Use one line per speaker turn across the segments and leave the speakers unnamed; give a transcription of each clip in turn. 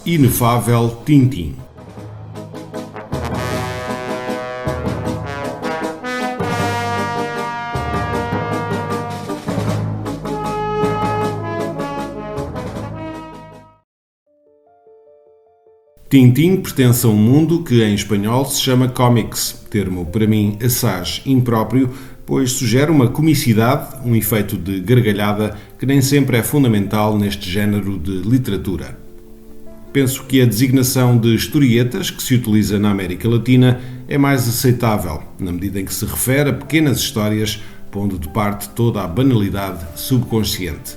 inefável Tintin. Tintin pertence a um mundo que em espanhol se chama cómics, termo para mim assaz impróprio, pois sugere uma comicidade, um efeito de gargalhada que nem sempre é fundamental neste género de literatura. Penso que a designação de historietas que se utiliza na América Latina é mais aceitável, na medida em que se refere a pequenas histórias, pondo de parte toda a banalidade subconsciente.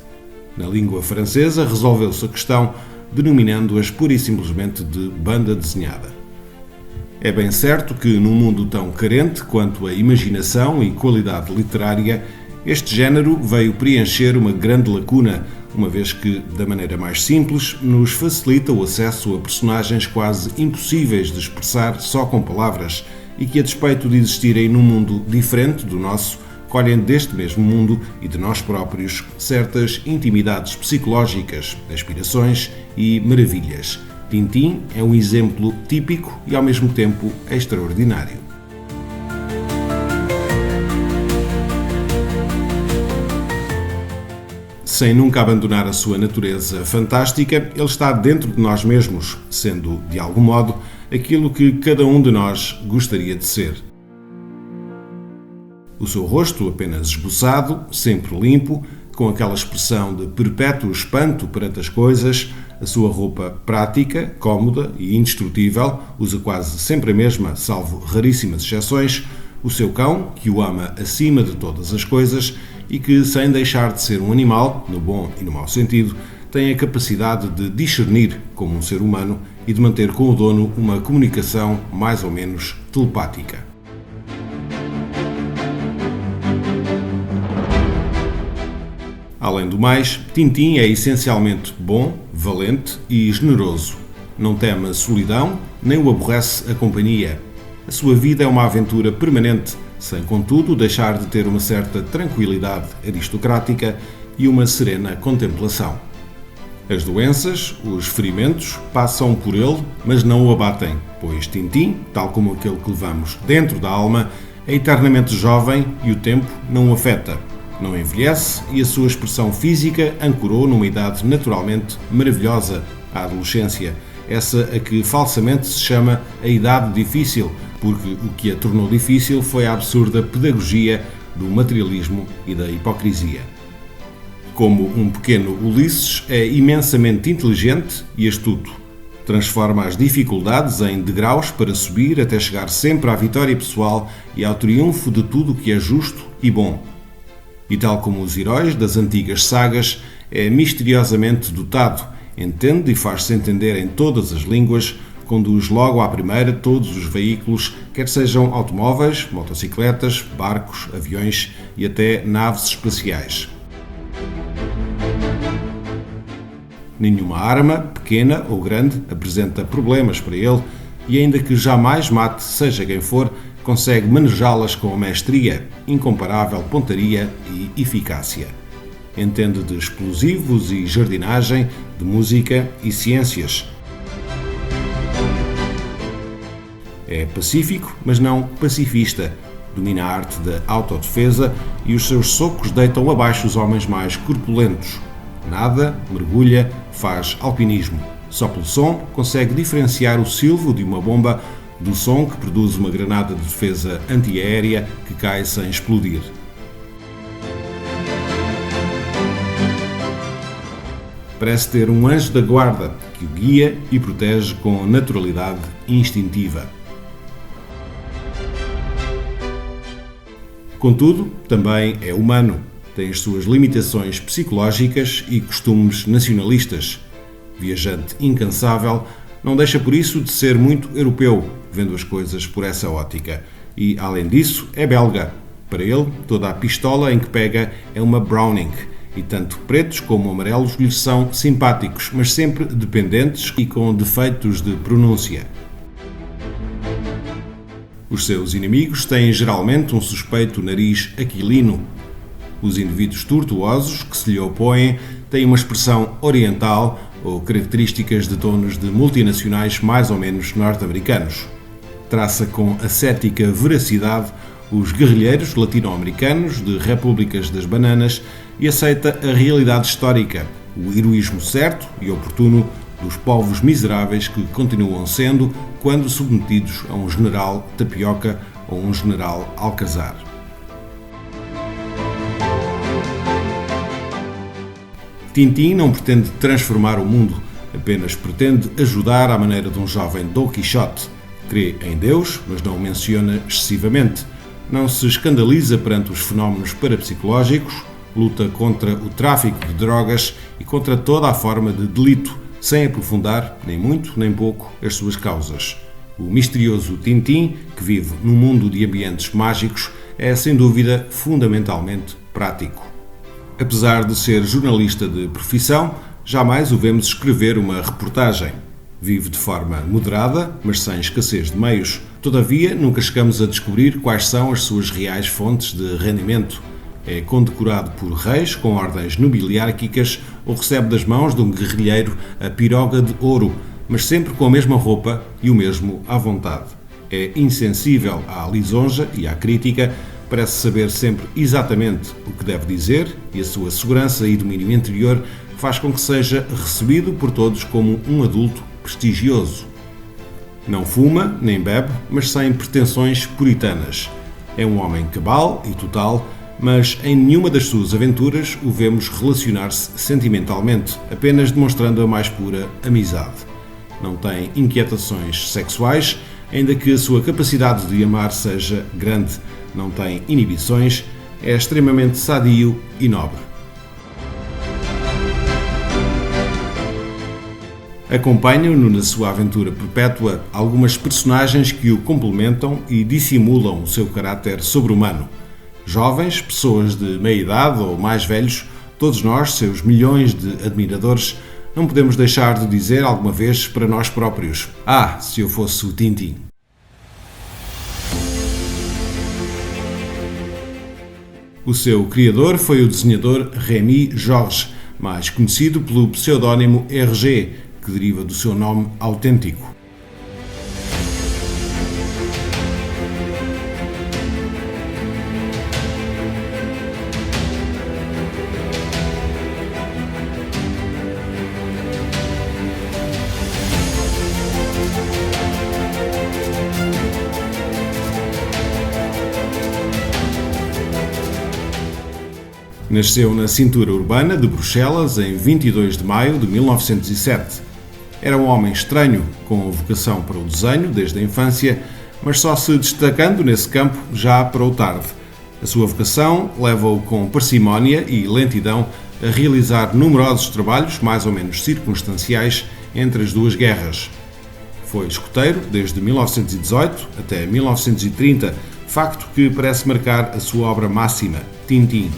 Na língua francesa resolveu-se a questão, denominando-as pura e simplesmente de banda desenhada. É bem certo que, num mundo tão carente quanto a imaginação e qualidade literária, este género veio preencher uma grande lacuna, uma vez que, da maneira mais simples, nos facilita o acesso a personagens quase impossíveis de expressar só com palavras e que, a despeito de existirem num mundo diferente do nosso, colhem deste mesmo mundo e de nós próprios certas intimidades psicológicas, aspirações e maravilhas. Tintin é um exemplo típico e, ao mesmo tempo, extraordinário. Sem nunca abandonar a sua natureza fantástica, ele está dentro de nós mesmos, sendo, de algum modo, aquilo que cada um de nós gostaria de ser. O seu rosto apenas esboçado, sempre limpo, com aquela expressão de perpétuo espanto perante as coisas, a sua roupa prática, cómoda e indestrutível, usa quase sempre a mesma, salvo raríssimas exceções, o seu cão, que o ama acima de todas as coisas e que, sem deixar de ser um animal, no bom e no mau sentido, tem a capacidade de discernir como um ser humano e de manter com o dono uma comunicação mais ou menos telepática. Além do mais, Tintin é essencialmente bom, valente e generoso. Não teme a solidão, nem o aborrece a companhia. A sua vida é uma aventura permanente, sem, contudo, deixar de ter uma certa tranquilidade aristocrática e uma serena contemplação. As doenças, os ferimentos, passam por ele, mas não o abatem, pois Tintin, tal como aquele que levamos dentro da alma, é eternamente jovem e o tempo não o afeta. Não envelhece e a sua expressão física ancorou numa idade naturalmente maravilhosa, a adolescência, essa a que falsamente se chama a idade difícil, porque o que a tornou difícil foi a absurda pedagogia do materialismo e da hipocrisia. Como um pequeno Ulisses, é imensamente inteligente e astuto. Transforma as dificuldades em degraus para subir até chegar sempre à vitória pessoal e ao triunfo de tudo o que é justo e bom. E tal como os heróis das antigas sagas, é misteriosamente dotado, entende e faz-se entender em todas as línguas, conduz logo à primeira todos os veículos, quer sejam automóveis, motocicletas, barcos, aviões e até naves espaciais. Nenhuma arma, pequena ou grande, apresenta problemas para ele e, ainda que jamais mate seja quem for, consegue manejá-las com mestria, incomparável pontaria e eficácia. Entende de explosivos e jardinagem, de música e ciências. É pacífico, mas não pacifista. Domina a arte da autodefesa e os seus socos deitam abaixo os homens mais corpulentos. Nada, mergulha, faz alpinismo. Só pelo som consegue diferenciar o silvo de uma bomba do som que produz uma granada de defesa antiaérea que cai sem explodir. Parece ter um anjo da guarda que o guia e protege com naturalidade instintiva. Contudo, também é humano, tem as suas limitações psicológicas e costumes nacionalistas. Viajante incansável, não deixa por isso de ser muito europeu, vendo as coisas por essa ótica. E, além disso, é belga. Para ele, toda a pistola em que pega é uma Browning, e tanto pretos como amarelos lhes são simpáticos, mas sempre dependentes e com defeitos de pronúncia. Os seus inimigos têm geralmente um suspeito nariz aquilino. Os indivíduos tortuosos que se lhe opõem têm uma expressão oriental, ou características de donos de multinacionais mais ou menos norte-americanos. Traça com ascética veracidade os guerrilheiros latino-americanos de repúblicas das bananas e aceita a realidade histórica, o heroísmo certo e oportuno dos povos miseráveis que continuam sendo quando submetidos a um general Tapioca ou um general Alcazar. Tintin não pretende transformar o mundo, apenas pretende ajudar à maneira de um jovem Dom Quixote. Crê em Deus, mas não o menciona excessivamente. Não se escandaliza perante os fenómenos parapsicológicos, luta contra o tráfico de drogas e contra toda a forma de delito, sem aprofundar, nem muito nem pouco, as suas causas. O misterioso Tintin, que vive num mundo de ambientes mágicos, é sem dúvida fundamentalmente prático. Apesar de ser jornalista de profissão, jamais o vemos escrever uma reportagem. Vive de forma moderada, mas sem escassez de meios. Todavia, nunca chegamos a descobrir quais são as suas reais fontes de rendimento. É condecorado por reis com ordens nobiliárquicas ou recebe das mãos de um guerrilheiro a piroga de ouro, mas sempre com a mesma roupa e o mesmo à vontade. É insensível à lisonja e à crítica, parece saber sempre exatamente o que deve dizer e a sua segurança e domínio interior faz com que seja recebido por todos como um adulto prestigioso. Não fuma, nem bebe, mas sem pretensões puritanas. É um homem cabal e total, mas em nenhuma das suas aventuras o vemos relacionar-se sentimentalmente, apenas demonstrando a mais pura amizade. Não tem inquietações sexuais, ainda que a sua capacidade de amar seja grande. Não tem inibições, é extremamente sadio e nobre. Acompanham-no na sua aventura perpétua algumas personagens que o complementam e dissimulam o seu caráter sobre-humano. Jovens, pessoas de meia-idade ou mais velhos, todos nós, seus milhões de admiradores, não podemos deixar de dizer alguma vez para nós próprios: "Ah, se eu fosse o Tintin." O seu criador foi o desenhador Rémy Georges, mais conhecido pelo pseudónimo Hergé, que deriva do seu nome autêntico. Nasceu na cintura urbana de Bruxelas em 22 de maio de 1907. Era um homem estranho, com vocação para o desenho desde a infância, mas só se destacando nesse campo já para o tarde. A sua vocação leva-o com parcimónia e lentidão a realizar numerosos trabalhos mais ou menos circunstanciais entre as duas guerras. Foi escoteiro desde 1918 até 1930, facto que parece marcar a sua obra máxima, Tintin.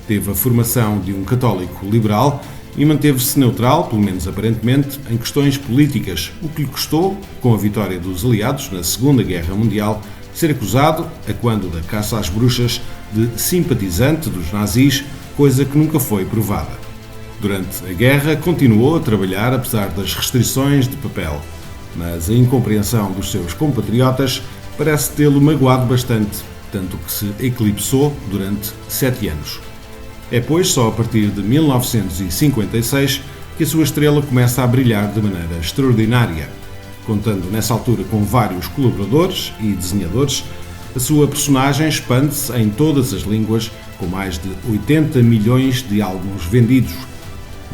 Teve a formação de um católico liberal e manteve-se neutral, pelo menos aparentemente, em questões políticas, o que lhe custou, com a vitória dos aliados na Segunda Guerra Mundial, ser acusado, a quando da caça às bruxas, de simpatizante dos nazis, coisa que nunca foi provada. Durante a guerra continuou a trabalhar apesar das restrições de papel, mas a incompreensão dos seus compatriotas parece tê-lo magoado bastante, tanto que se eclipsou durante 7 anos. É, pois, só a partir de 1956 que a sua estrela começa a brilhar de maneira extraordinária. Contando nessa altura com vários colaboradores e desenhadores, a sua personagem expande-se em todas as línguas, com mais de 80 milhões de álbuns vendidos.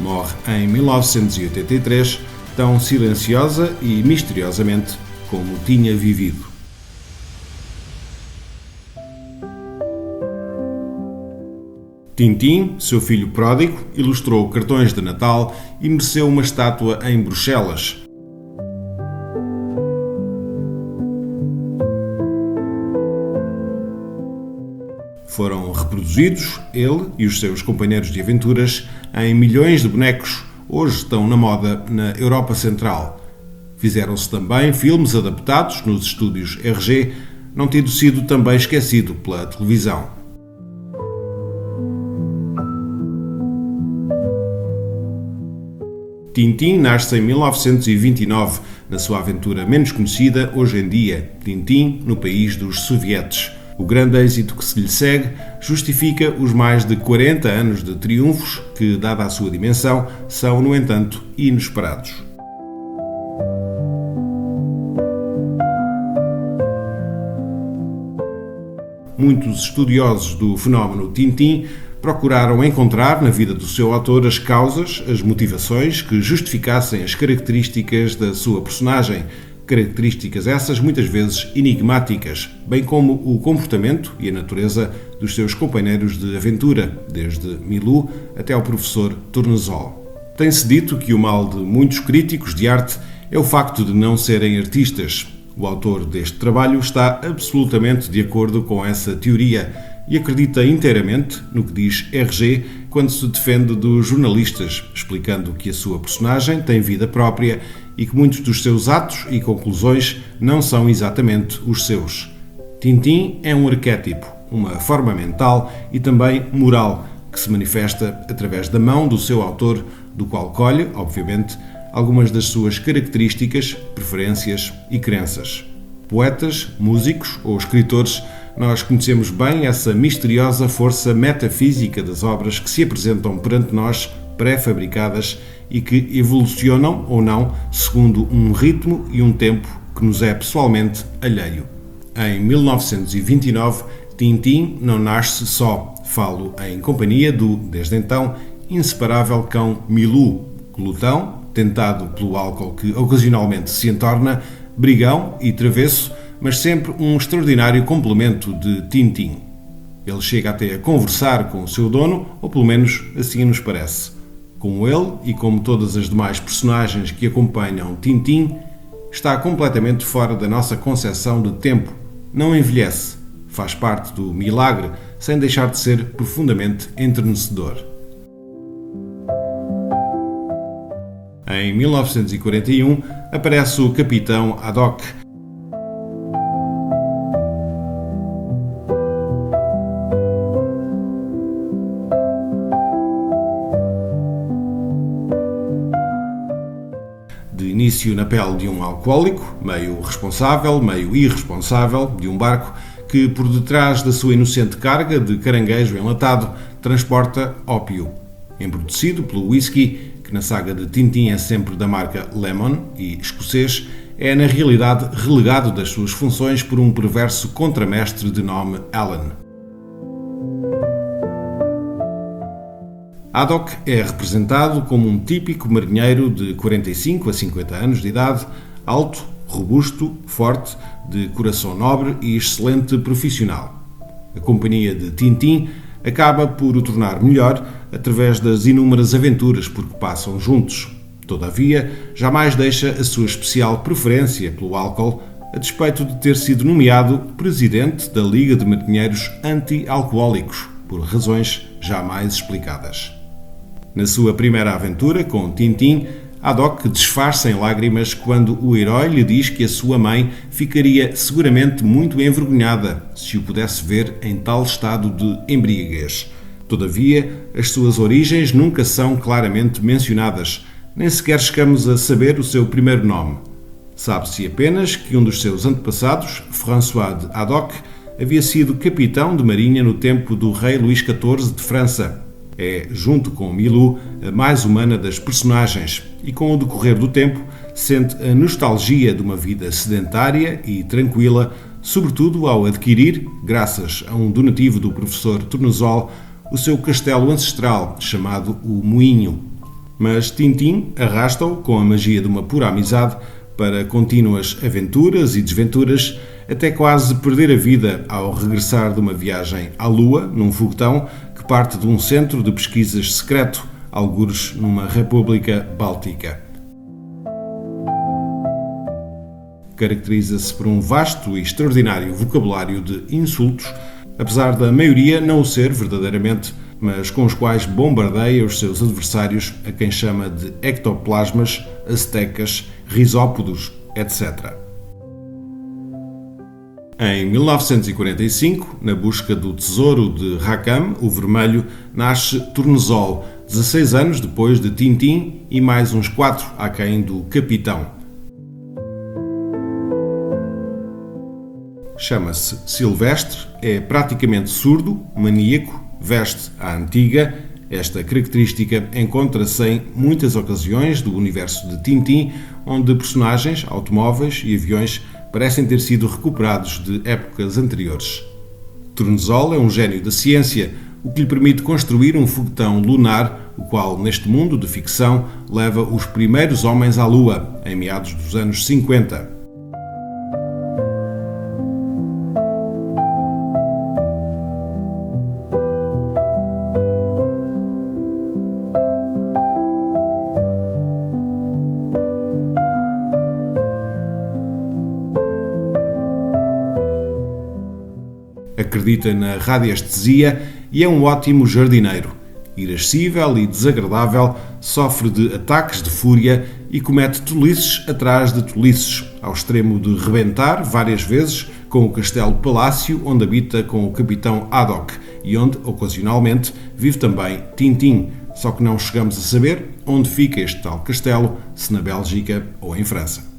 Morre em 1983, tão silenciosa e misteriosamente como tinha vivido. Tintin, seu filho pródigo, ilustrou cartões de Natal e mereceu uma estátua em Bruxelas. Foram reproduzidos, ele e os seus companheiros de aventuras, em milhões de bonecos, hoje estão na moda na Europa Central. Fizeram-se também filmes adaptados nos estúdios Hergé, não tendo sido também esquecido pela televisão. Tintin nasce em 1929, na sua aventura menos conhecida hoje em dia, Tintin no país dos sovietes. O grande êxito que se lhe segue justifica os mais de 40 anos de triunfos que, dada a sua dimensão, são, no entanto, inesperados. Muitos estudiosos do fenómeno Tintin procuraram encontrar na vida do seu autor as causas, as motivações que justificassem as características da sua personagem, características essas muitas vezes enigmáticas, bem como o comportamento e a natureza dos seus companheiros de aventura, desde Milou até ao professor Tournesol. Tem-se dito que o mal de muitos críticos de arte é o facto de não serem artistas. O autor deste trabalho está absolutamente de acordo com essa teoria e acredita inteiramente no que diz Hergé quando se defende dos jornalistas, explicando que a sua personagem tem vida própria e que muitos dos seus atos e conclusões não são exatamente os seus. Tintin é um arquétipo, uma forma mental e também moral que se manifesta através da mão do seu autor, do qual colhe, obviamente, algumas das suas características, preferências e crenças. Poetas, músicos ou escritores, nós conhecemos bem essa misteriosa força metafísica das obras que se apresentam perante nós pré-fabricadas e que evolucionam ou não segundo um ritmo e um tempo que nos é pessoalmente alheio. Em 1929, Tintin não nasce só. Falo em companhia do, desde então, inseparável cão Milou, glutão, tentado pelo álcool que ocasionalmente se entorna, brigão e travesso, mas sempre um extraordinário complemento de Tintin. Ele chega até a conversar com o seu dono, ou pelo menos assim nos parece. Como ele e como todas as demais personagens que acompanham Tintin, está completamente fora da nossa concepção de tempo. Não envelhece, faz parte do milagre, sem deixar de ser profundamente enternecedor. Em 1941, aparece o Capitão Haddock. De início na pele de um alcoólico, meio responsável, meio irresponsável, de um barco que, por detrás da sua inocente carga de caranguejo enlatado, transporta ópio, embrutecido pelo whisky, que na saga de Tintin é sempre da marca Lemon e escocês, é na realidade relegado das suas funções por um perverso contramestre de nome Alan. Haddock é representado como um típico marinheiro de 45 a 50 anos de idade, alto, robusto, forte, de coração nobre e excelente profissional. A companhia de Tintin acaba por o tornar melhor através das inúmeras aventuras por que passam juntos. Todavia, jamais deixa a sua especial preferência pelo álcool, a despeito de ter sido nomeado presidente da Liga de Marinheiros Anti-Alcoólicos, por razões jamais explicadas. Na sua primeira aventura com Tintin, Haddock disfarça em lágrimas quando o herói lhe diz que a sua mãe ficaria seguramente muito envergonhada se o pudesse ver em tal estado de embriaguez. Todavia, as suas origens nunca são claramente mencionadas, nem sequer chegamos a saber o seu primeiro nome. Sabe-se apenas que um dos seus antepassados, François de Haddock, havia sido capitão de marinha no tempo do rei Luís XIV de França. É, junto com Milou, a mais humana das personagens e, com o decorrer do tempo, sente a nostalgia de uma vida sedentária e tranquila, sobretudo ao adquirir, graças a um donativo do professor Tournesol, o seu castelo ancestral, chamado o Moinho. Mas Tintin arrasta-o, com a magia de uma pura amizade, para contínuas aventuras e desventuras, até quase perder a vida ao regressar de uma viagem à Lua, num foguetão, que parte de um centro de pesquisas secreto, algures numa república báltica. Caracteriza-se por um vasto e extraordinário vocabulário de insultos, apesar da maioria não o ser verdadeiramente, mas com os quais bombardeia os seus adversários, a quem chama de ectoplasmas, aztecas, risópodos, etc. Em 1945, na busca do tesouro de Rackham, o Vermelho, nasce Tournesol, 16 anos depois de Tintin e mais uns 4 aquém do Capitão. Chama-se Silvestre, é praticamente surdo, maníaco, veste à antiga. Esta característica encontra-se em muitas ocasiões do universo de Tintin, onde personagens, automóveis e aviões parecem ter sido recuperados de épocas anteriores. Tournesol é um gênio da ciência, o que lhe permite construir um foguetão lunar, o qual, neste mundo de ficção, leva os primeiros homens à Lua, em meados dos anos 50. Acredita na radiestesia e é um ótimo jardineiro. Irascível e desagradável, sofre de ataques de fúria e comete tolices atrás de tolices, ao extremo de rebentar várias vezes com o castelo-palácio onde habita com o capitão Haddock e onde, ocasionalmente, vive também Tintin, só que não chegamos a saber onde fica este tal castelo, se na Bélgica ou em França.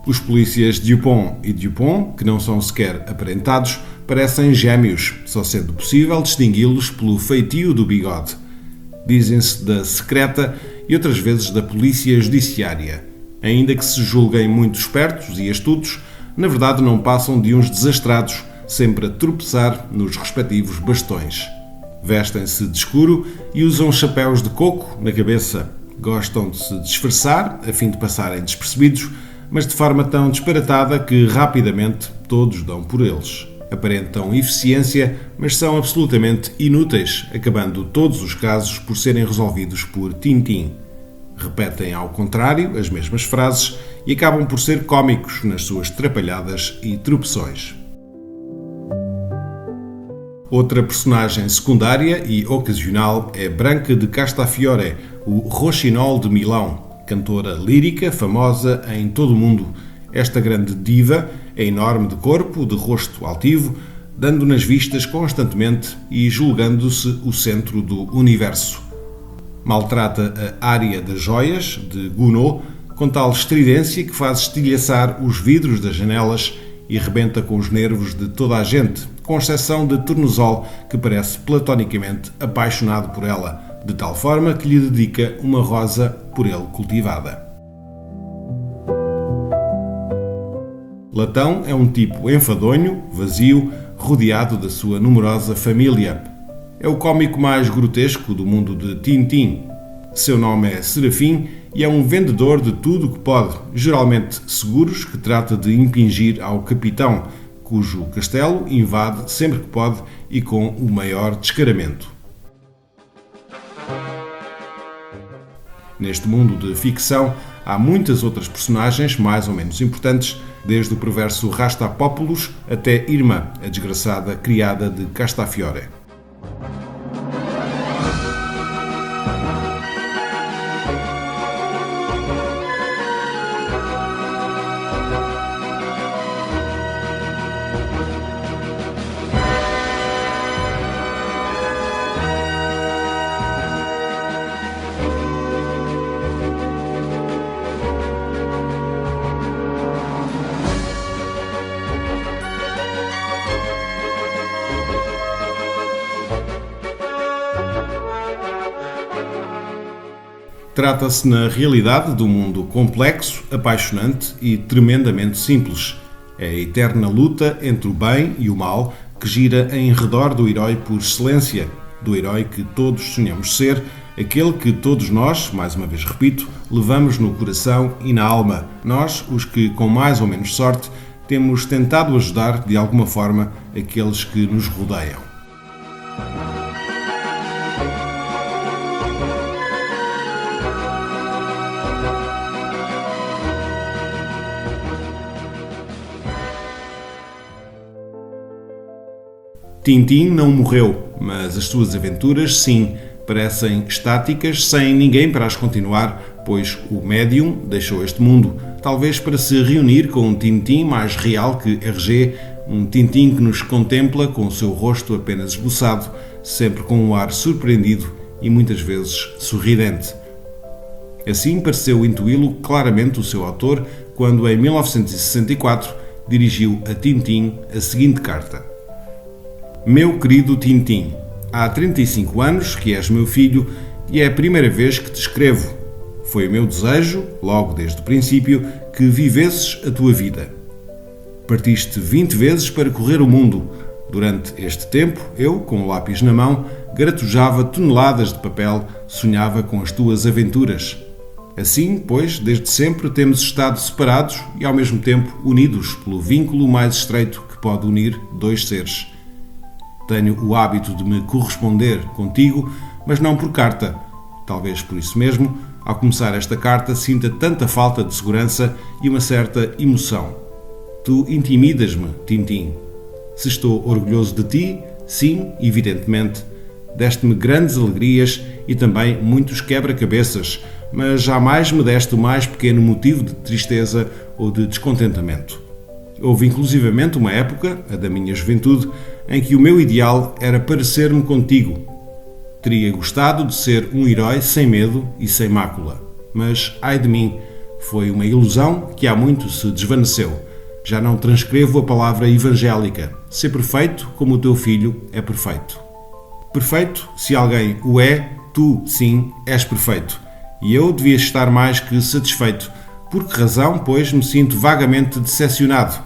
Os polícias Dupont e Dupont, que não são sequer aparentados, parecem gêmeos, só sendo possível distingui-los pelo feitio do bigode. Dizem-se da secreta e outras vezes da polícia judiciária. Ainda que se julguem muito espertos e astutos, na verdade não passam de uns desastrados, sempre a tropeçar nos respectivos bastões. Vestem-se de escuro e usam chapéus de coco na cabeça. Gostam de se disfarçar, a fim de passarem despercebidos, mas de forma tão disparatada que rapidamente todos dão por eles. Aparentam eficiência, mas são absolutamente inúteis, acabando todos os casos por serem resolvidos por Tintin. Repetem ao contrário as mesmas frases e acabam por ser cómicos nas suas trapalhadas e tropeções. Outra personagem secundária e ocasional é Branca de Castafiore, o Rochinol de Milão, cantora lírica famosa em todo o mundo. Esta grande diva é enorme de corpo, de rosto altivo, dando nas vistas constantemente e julgando-se o centro do universo. Maltrata a área das joias, de Gounod, com tal estridência que faz estilhaçar os vidros das janelas e rebenta com os nervos de toda a gente, com exceção de Tournesol, que parece platonicamente apaixonado por ela, de tal forma que lhe dedica uma rosa por ele cultivada. Latão é um tipo enfadonho, vazio, rodeado da sua numerosa família. É o cómico mais grotesco do mundo de Tintin. Seu nome é Serafim e é um vendedor de tudo o que pode, geralmente seguros, que trata de impingir ao capitão, cujo castelo invade sempre que pode e com o maior descaramento. Neste mundo de ficção, há muitas outras personagens mais ou menos importantes, desde o perverso Rastapopoulos até Irma, a desgraçada criada de Castafiore. Trata-se, na realidade, de um mundo complexo, apaixonante e tremendamente simples. É a eterna luta entre o bem e o mal que gira em redor do herói por excelência, do herói que todos sonhamos ser, aquele que todos nós, mais uma vez repito, levamos no coração e na alma, nós, os que, com mais ou menos sorte, temos tentado ajudar de alguma forma aqueles que nos rodeiam. Tintin não morreu, mas as suas aventuras, sim, parecem estáticas, sem ninguém para as continuar, pois o médium deixou este mundo, talvez para se reunir com um Tintin mais real que Hergé, um Tintim que nos contempla com o seu rosto apenas esboçado, sempre com um ar surpreendido e muitas vezes sorridente. Assim pareceu intuí-lo claramente o seu autor quando, em 1964, dirigiu a Tintim a seguinte carta: Meu querido Tintim, há 35 anos que és meu filho e é a primeira vez que te escrevo. Foi o meu desejo, logo desde o princípio, que vivesses a tua vida. Partiste 20 vezes para correr o mundo. Durante este tempo, eu, com o lápis na mão, gratujava toneladas de papel, sonhava com as tuas aventuras. Assim, pois, desde sempre temos estado separados e ao mesmo tempo unidos pelo vínculo mais estreito que pode unir dois seres. Tenho o hábito de me corresponder contigo, mas não por carta. Talvez por isso mesmo, ao começar esta carta, sinta tanta falta de segurança e uma certa emoção. Tu intimidas-me, Tintim. Se estou orgulhoso de ti, sim, evidentemente. Deste-me grandes alegrias e também muitos quebra-cabeças, mas jamais me deste o mais pequeno motivo de tristeza ou de descontentamento. Houve inclusivamente uma época, a da minha juventude, em que o meu ideal era parecer-me contigo. Teria gostado de ser um herói sem medo e sem mácula. Mas, ai de mim, foi uma ilusão que há muito se desvaneceu. Já não transcrevo a palavra evangélica. Ser perfeito como o teu filho é perfeito. Perfeito, se alguém o é, tu, sim, és perfeito. E eu devia estar mais que satisfeito. Por que razão, pois, me sinto vagamente decepcionado?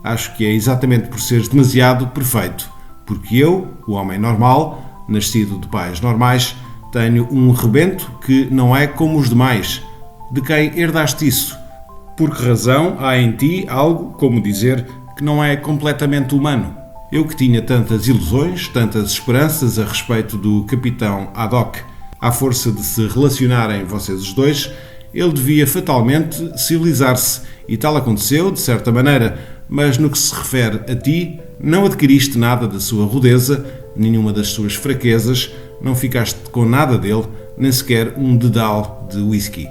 Acho que é exatamente por seres demasiado perfeito. Porque eu, o homem normal, nascido de pais normais, tenho um rebento que não é como os demais. De quem herdaste isso? Por que razão há em ti algo, como dizer, que não é completamente humano? Eu que tinha tantas ilusões, tantas esperanças a respeito do capitão Haddock. À força de se relacionarem vocês os dois, ele devia fatalmente civilizar-se, e tal aconteceu, de certa maneira, mas no que se refere a ti, não adquiriste nada da sua rudeza, nenhuma das suas fraquezas, não ficaste com nada dele, nem sequer um dedal de whisky.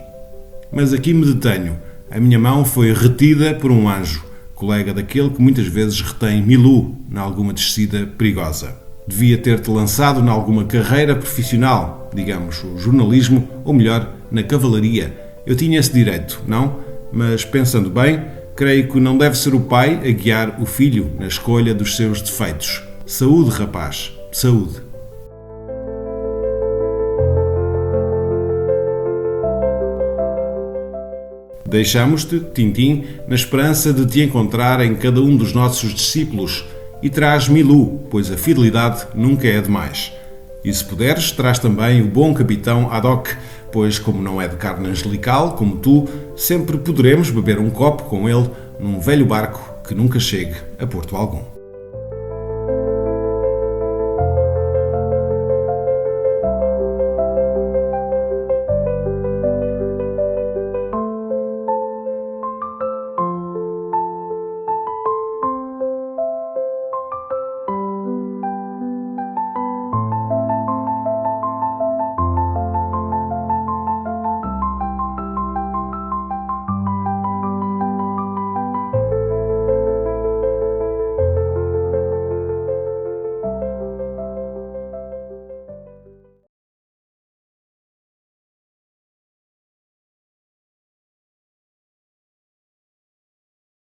Mas aqui me detenho. A minha mão foi retida por um anjo, colega daquele que muitas vezes retém Milou em alguma descida perigosa. Devia ter-te lançado em alguma carreira profissional, digamos, o jornalismo, ou melhor, na cavalaria. Eu tinha esse direito, não? Mas, pensando bem, creio que não deve ser o pai a guiar o filho na escolha dos seus defeitos. Saúde, rapaz, saúde. Deixamos-te, Tintim, na esperança de te encontrar em cada um dos nossos discípulos e traz Milou, pois a fidelidade nunca é demais. E se puderes, traz também o bom capitão Haddock, pois como não é de carne angelical, como tu, sempre poderemos beber um copo com ele num velho barco que nunca chegue a porto algum.